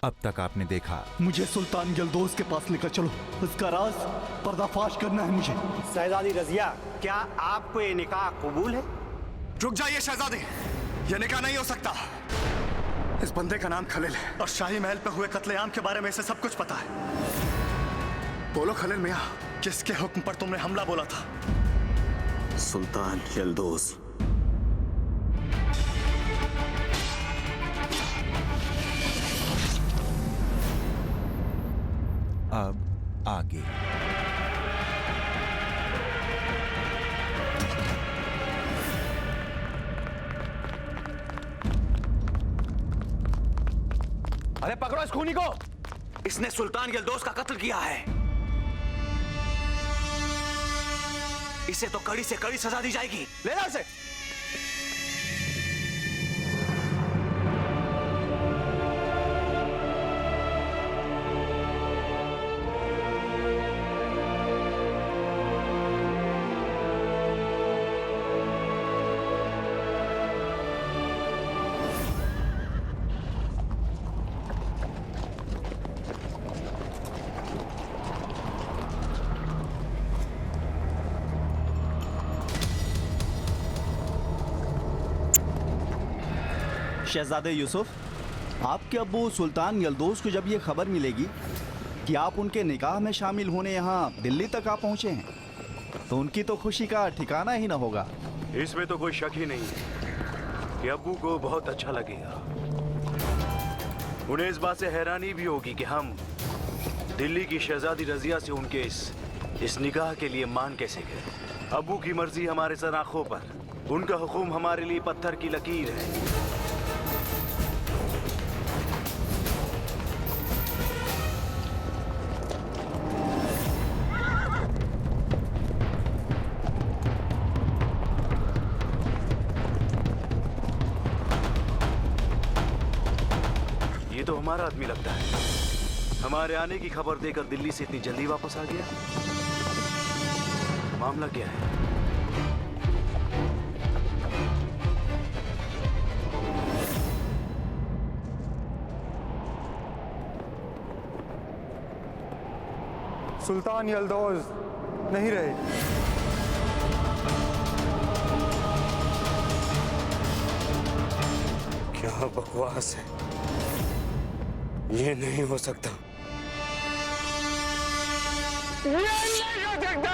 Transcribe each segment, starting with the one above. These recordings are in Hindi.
अब तक आपने देखा। मुझे सुल्तान यल्दोज के पास लेकर चलो, उसका राज पर्दाफाश करना है मुझे। शहजादी रजिया, क्या आपको ये निकाह कबूल है? रुक जाइए शहजादी, ये निकाह नहीं हो सकता। इस बंदे का नाम खलील है और शाही महल पे हुए कत्लेआम के बारे में इसे सब कुछ पता है। बोलो खलील मियां, किसके हुक्म पर तुमने हमला बोला था? सुल्तान यल्दोज। अब आगे। अरे पकड़ो इस खूनी को। इसने सुल्तान यल्दोज का कत्ल किया है। इसे तो कड़ी से कड़ी सजा दी जाएगी। ले लो इसे। शहजादे यूसुफ, आपके अब्बू सुल्तान यल्दोज को जब ये खबर मिलेगी कि आप उनके निकाह में शामिल होने यहाँ दिल्ली तक आ पहुँचे हैं, तो उनकी तो खुशी का ठिकाना ही न होगा। इसमें तो कोई शक ही नहीं है कि अब्बू को बहुत अच्छा लगेगा। उन्हें इस बात से हैरानी भी होगी कि हम दिल्ली की शहजादी रजिया से उनके इस निकाह के लिए मान कैसे गए। अब्बू की मर्जी हमारे सर आंखों पर, उनका हुक्म हमारे लिए पत्थर की लकीर है। ये तो हमारा आदमी लगता है। हमारे आने की खबर देकर दिल्ली से इतनी जल्दी वापस आ गया। मामला क्या है? सुल्तान यल्दोज नहीं रहे। क्या बकवास है, ये नहीं हो सकता। ये नहीं हो सकता।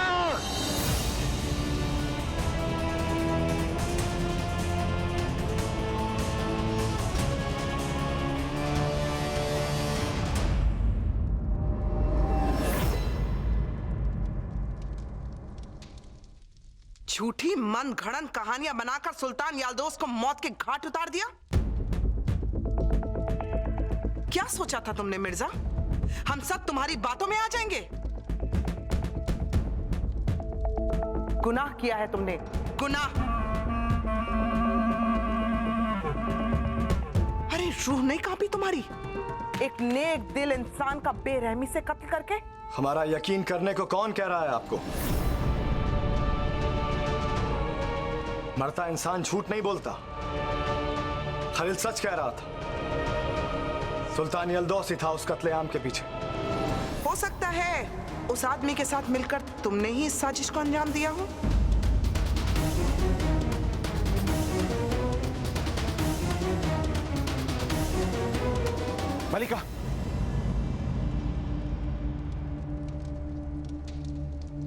झूठी मन घड़न कहानियां बनाकर सुल्तान यल्दोज को मौत के घाट उतार दिया। क्या सोचा था तुमने मिर्जा? हम सब तुम्हारी बातों में आ जाएंगे? गुनाह किया है तुमने, गुनाह। अरे रूह नहीं कांपी तुम्हारी एक नेक दिल इंसान का बेरहमी से कत्ल करके? हमारा यकीन करने को कौन कह रहा है आपको? मरता इंसान झूठ नहीं बोलता। खलील सच कह रहा था। सुल्तान यल्दोज ही था उस कत्लेआम के पीछे। हो सकता है उस आदमी के साथ मिलकर तुमने ही इस साजिश को अंजाम दिया हो। मलिका,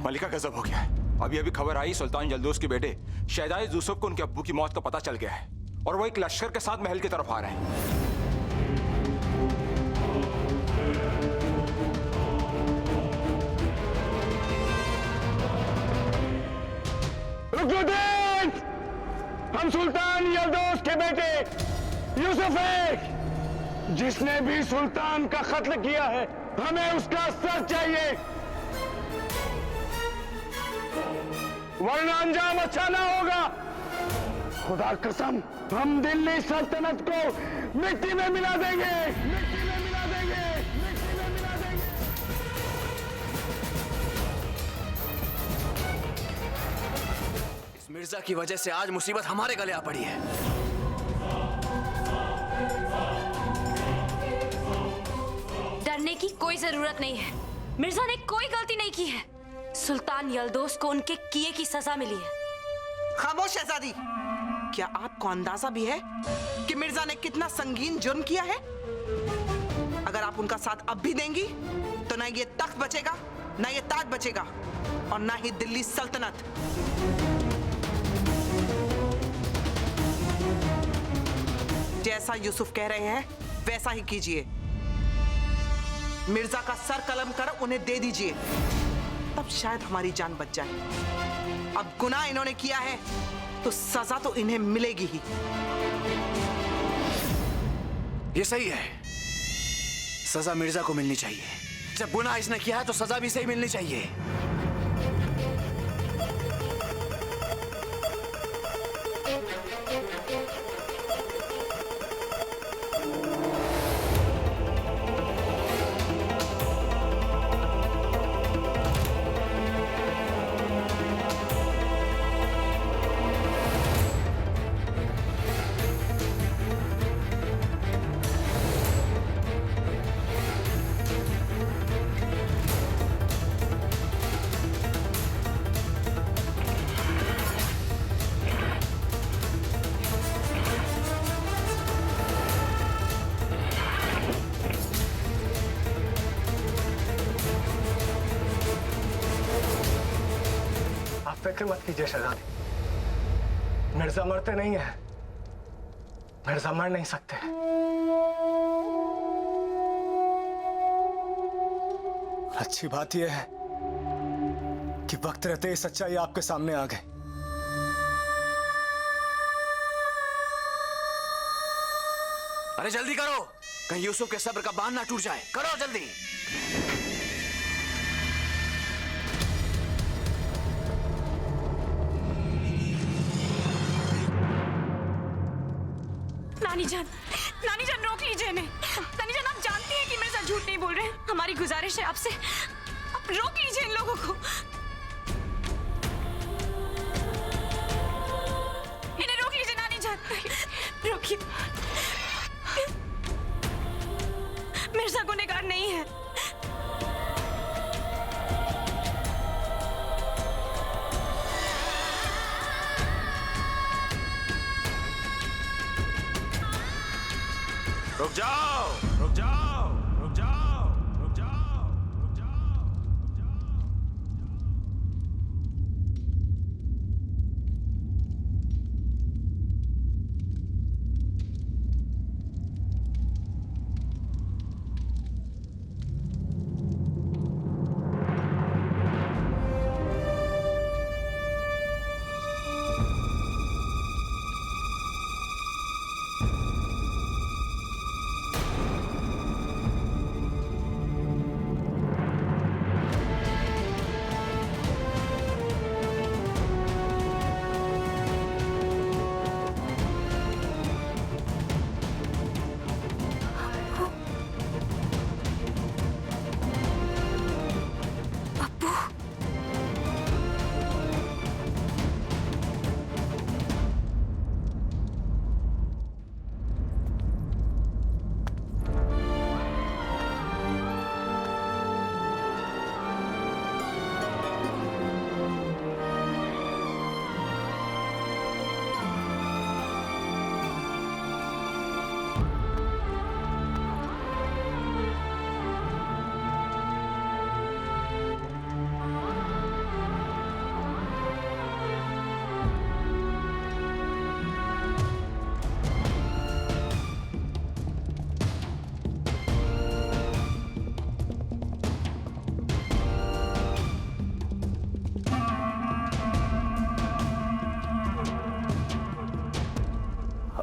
मलिका गजब हो गया है। अभी खबर आई सुल्तान यल्दोज के बेटे शहजादे यूसुफ को उनके अब्बू की मौत का पता चल गया है और वो एक लश्कर के साथ महल की तरफ आ रहे हैं। हम सुल्तान यल्दोज के बेटे यूसुफ है, जिसने भी सुल्तान का कत्ल किया है, हमें उसका सर चाहिए, वरना अंजाम अच्छा ना होगा। खुदा कसम, हम दिल्ली सल्तनत को मिट्टी में मिला देंगे, मिट्टी में मिला देंगे, मिट्टी में मिला देंगे। इस मिर्जा की वजह से आज मुसीबत हमारे गले आ पड़ी है। कोई जरूरत नहीं है। मिर्जा ने कोई गलती नहीं की है। सुल्तान यल्दोस को उनके किए की सजा मिली है। खामोश शहजादी, क्या आपको अंदाजा भी है कि मिर्जा ने कितना संगीन जुर्म किया है? अगर आप उनका साथ अब भी देंगी तो ना ये तख्त बचेगा, ना ये ताज बचेगा, और ना ही दिल्ली सल्तनत। जैसा यूसुफ कह रहे हैं वैसा ही कीजिए। मिर्जा का सर कलम कर उन्हें दे दीजिए, तब शायद हमारी जान बच जाए। अब गुनाह इन्होंने किया है तो सजा तो इन्हें मिलेगी ही। ये सही है, सजा मिर्जा को मिलनी चाहिए। जब गुनाह इसने किया है तो सजा भी सही मिलनी चाहिए। फिक्र मत कीजिए शहजादी, मिर्जा मरते नहीं है, मिर्जा मर नहीं सकते। अच्छी बात यह है कि वक्त रहते ही सच्चाई आपके सामने आ गई। अरे जल्दी करो, कहीं यूसुफ के सब्र का बांध ना टूट जाए। करो जल्दी। नानी जान रोक लीजिए इन्हें। नानी जान, आप जानती हैं कि मिर्जा झूठ नहीं बोल रहे हैं। हमारी गुजारिश है आपसे, आप रोक लीजिए इन लोगों को। इन्हें रोक लीजिए नानी जान, रोकिए। मिर्जा गुनहगार नहीं है। रुक जाओ, रुक जाओ, रुक जाओ, रुक जाओ, रुक जाओ।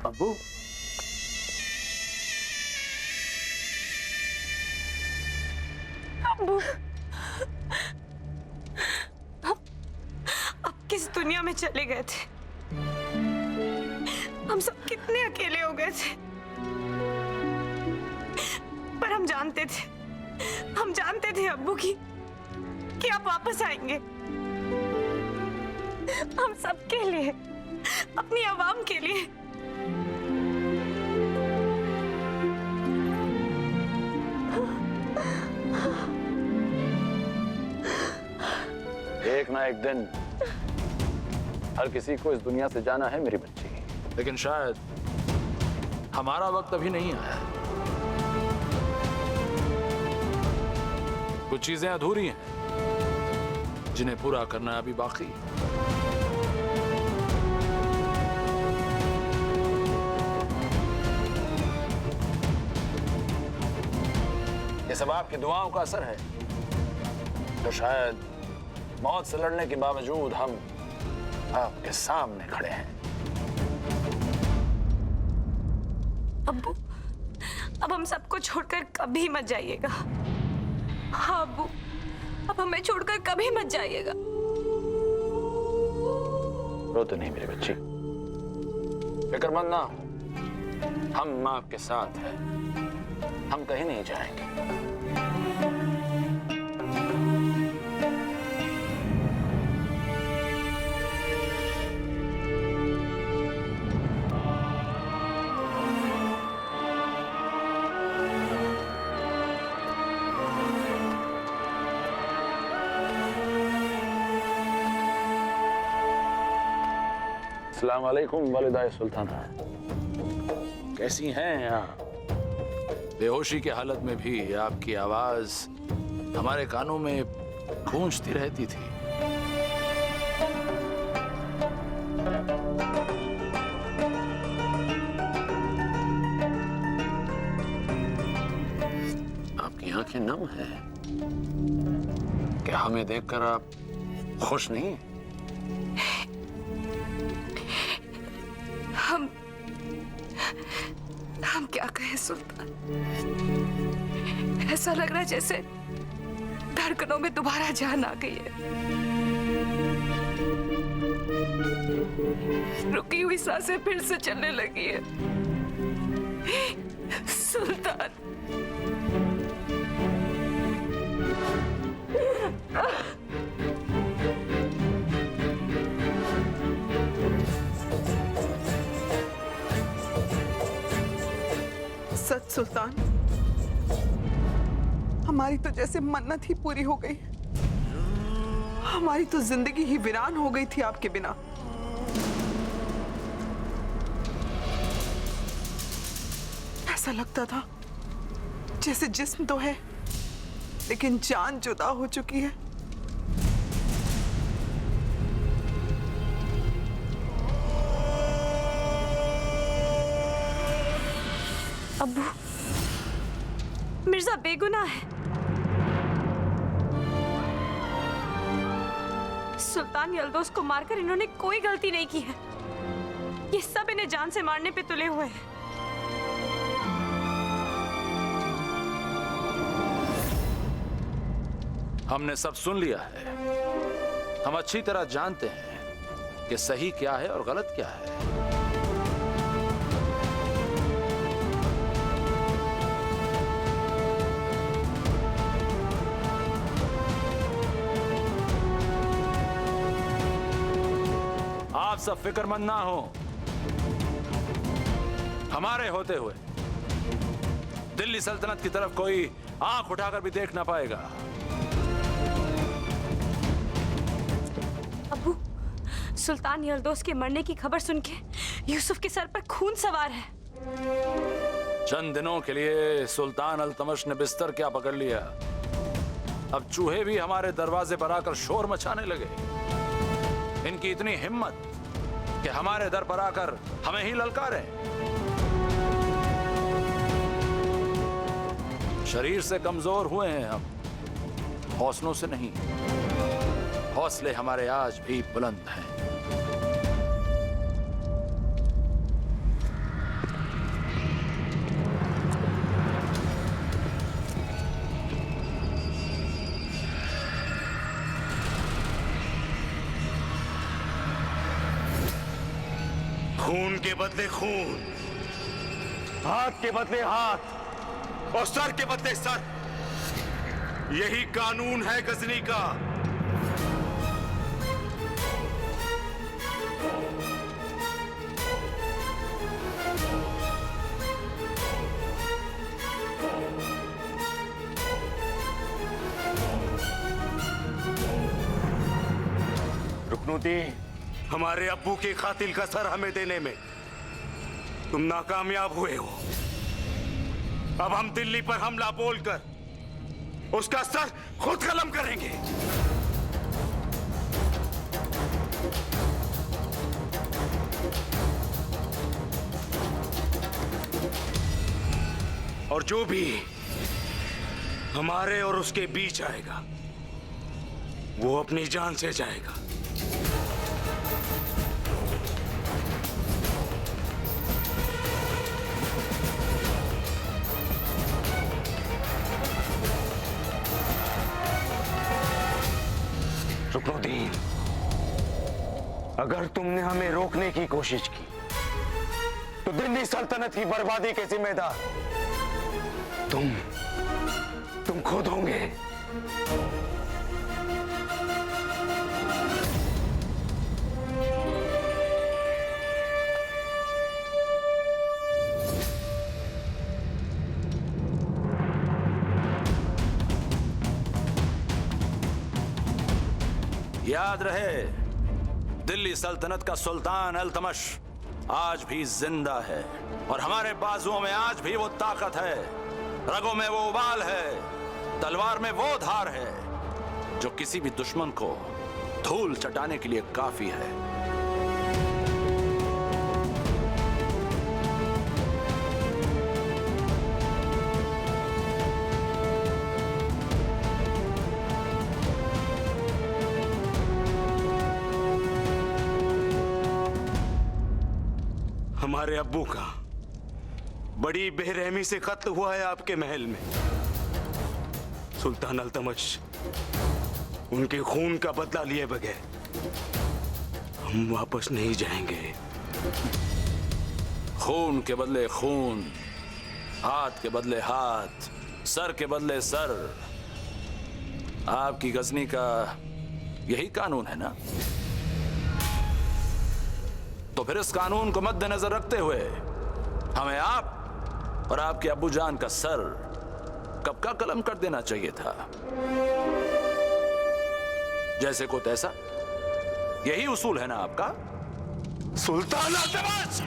अब्बू, अब्बू, अब किस दुनिया में चले गए थे? हम सब कितने अकेले हो गए थे। पर हम जानते थे अब्बू कि आप वापस आएंगे। हम सबके लिए, अपनी आवाम के लिए। ना एक दिन हर किसी को इस दुनिया से जाना है मेरी बच्ची, लेकिन शायद हमारा वक्त अभी नहीं आया। कुछ चीजें अधूरी हैं जिन्हें पूरा करना अभी बाकी है। ये सब आपकी दुआओं का असर है, तो शायद मौत से लड़ने के बावजूद हम आपके सामने खड़े हैं। अब्बू, अब हम सबको छोड़कर कभी मत जाइएगा। हाँ अब्बू, अब हमें छोड़कर कभी मत जाइएगा। रो तो नहीं मेरी बच्ची, फिक्रमंद ना हो, हम आपके साथ हैं, हम कहीं नहीं जाएंगे। अस्सलाम वालेकुम वालिदा सुल्ताना, कैसी हैं आप? बेहोशी की हालत में भी आपकी आवाज हमारे कानों में गूंजती रहती थी। आपकी आंखें नम हैं, क्या हमें देखकर आप खुश नहीं? हम क्या कहें सुल्तान, ऐसा लग रहा है जैसे धड़कनों में दोबारा जान आ गई है। रुकी हुई सांसें फिर से चलने लगी है। सुल्तान, सच सुल्तान, हमारी तो जैसे मन्नत ही पूरी हो गई। हमारी तो जिंदगी ही वीरान हो गई थी आपके बिना। ऐसा लगता था जैसे जिस्म तो है लेकिन जान जुदा हो चुकी है। अब्बू, मिर्जा बेगुनाह है। सुल्तान यल्दोस को मारकर इन्होंने कोई गलती नहीं की है। ये सब इन्हें जान से मारने पे तुले हुए हैं। हमने सब सुन लिया है। हम अच्छी तरह जानते हैं कि सही क्या है और गलत क्या है। आप सब फिक्रमंद ना हो। हमारे होते हुए दिल्ली सल्तनत की तरफ कोई आंख उठाकर भी देख ना पाएगा। अब्बू, सुल्तान यल्दोस के मरने की खबर सुन के यूसुफ के सर पर खून सवार है। चंद दिनों के लिए सुल्तान अल्तमश ने बिस्तर क्या पकड़ लिया, अब चूहे भी हमारे दरवाजे पर आकर शोर मचाने लगे। इनकी इतनी हिम्मत कि हमारे दर पर आकर हमें ही ललकारे। शरीर से कमजोर हुए हैं हम, हौसलों से नहीं। हौसले हमारे आज भी बुलंद हैं। खून के बदले खून, हाथ के बदले हाथ और सर के बदले सर, यही कानून है गजनी का। रुकनुद्दीन, हमारे अब्बू के कातिल का सर हमें देने में तुम नाकामयाब हुए हो। अब हम दिल्ली पर हमला बोलकर उसका सर खुद कलम करेंगे। और जो भी हमारे और उसके बीच आएगा वो अपनी जान से जाएगा। रुकनुद्दीन, अगर तुमने हमें रोकने की कोशिश की तो दिल्ली सल्तनत की बर्बादी के जिम्मेदार तुम खुद होंगे। याद रहे, दिल्ली सल्तनत का सुल्तान अल्तमश आज भी जिंदा है और हमारे बाजुओं में आज भी वो ताकत है, रगों में वो उबाल है, तलवार में वो धार है जो किसी भी दुश्मन को धूल चटाने के लिए काफी है। हमारे अब्बू का बड़ी बेरहमी से कत्ल हुआ है आपके महल में। सुल्तान अल्तमश उनके खून का बदला लिए बगैर हम वापस नहीं जाएंगे। खून के बदले खून, हाथ के बदले हाथ, सर के बदले सर। आपकी गजनी का यही कानून है ना? तो फिर इस कानून को मद्देनजर रखते हुए हमें आप और आपके अब्बू जान का सर कब का कलम कर देना चाहिए था। जैसे को तैसा, यही उसूल है ना आपका? सुल्तान अल्तमश!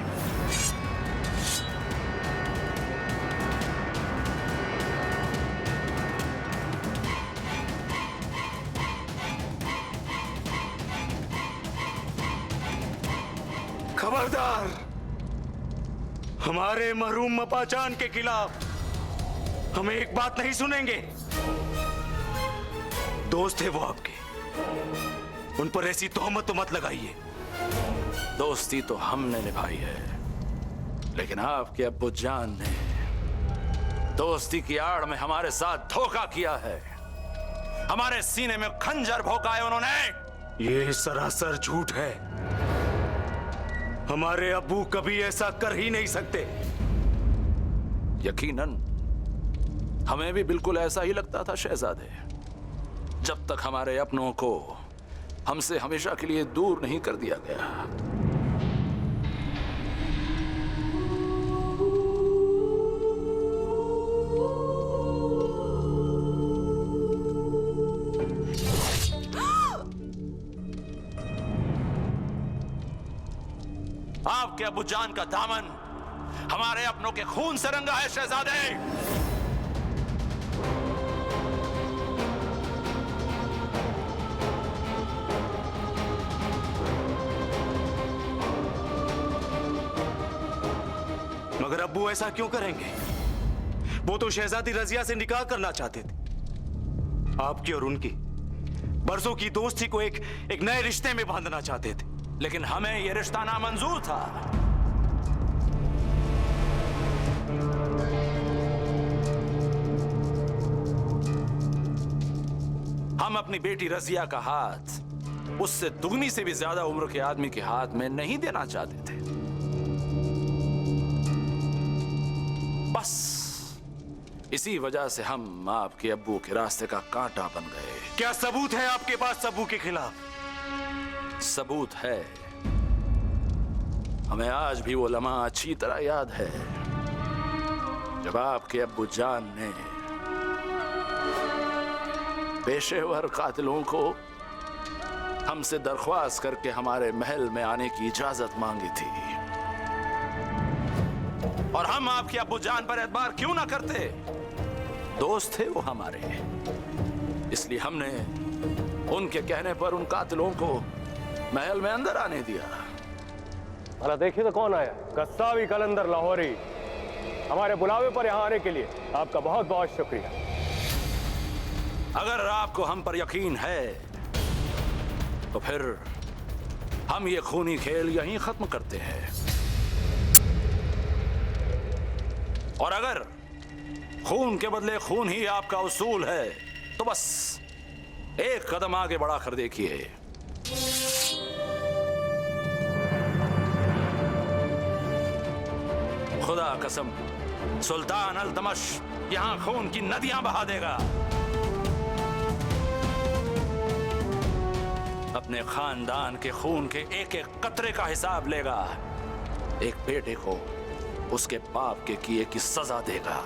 खबरदार, हमारे महरूम अब्बाजान के खिलाफ हम एक बात नहीं सुनेंगे। दोस्त थे वो आपके, उन पर ऐसी तोहमत तो मत लगाइए। दोस्ती तो हमने निभाई है, लेकिन आपके अब्बू जान ने दोस्ती की आड़ में हमारे साथ धोखा किया है। हमारे सीने में खंजर भोंका है उन्होंने। ये सरासर झूठ है। हमारे अब्बू कभी ऐसा कर ही नहीं सकते। यकीनन हमें भी बिल्कुल ऐसा ही लगता था शहजादे, जब तक हमारे अपनों को हमसे हमेशा के लिए दूर नहीं कर दिया गया। आपके अब्बू जान का दामन हमारे अपनों के खून से रंगा है शहजादे। मगर अब्बू ऐसा क्यों करेंगे? वो तो शहजादी रजिया से निकाह करना चाहते थे। आपकी और उनकी बरसों की दोस्ती को एक नए रिश्ते में बांधना चाहते थे, लेकिन हमें यह रिश्ता नामंजूर था। हम अपनी बेटी रजिया का हाथ उससे दुगनी से भी ज्यादा उम्र के आदमी के हाथ में नहीं देना चाहते थे। बस इसी वजह से हम आपके अब्बू के रास्ते का कांटा बन गए। क्या सबूत है आपके पास अब्बू के खिलाफ? सबूत है। हमें आज भी वो लम्हा अच्छी तरह याद है जब आपके अब्बू जान ने पेशेवर कातिलों को हमसे दरख्वास्त करके हमारे महल में आने की इजाजत मांगी थी, और हम आपके अब्बू जान पर एतबार क्यों ना करते? दोस्त थे वो हमारे, इसलिए हमने उनके कहने पर उन कातिलों को महल में अंदर आने दिया। अरे देखिए तो कौन आया, कस्सावी कलंदर लाहौरी। हमारे बुलावे पर यहाँ आने के लिए आपका बहुत बहुत शुक्रिया। अगर आपको हम पर यकीन है तो फिर हम ये खूनी खेल यहीं खत्म करते हैं, और अगर खून के बदले खून ही आपका उसूल है तो बस एक कदम आगे बढ़ा कर देखिए। खुदा कसम, सुल्तान अल्तमश यहां खून की नदियां बहा देगा, अपने खानदान के खून के एक एक कतरे का हिसाब लेगा, एक बेटे को उसके बाप के किए की सजा देगा।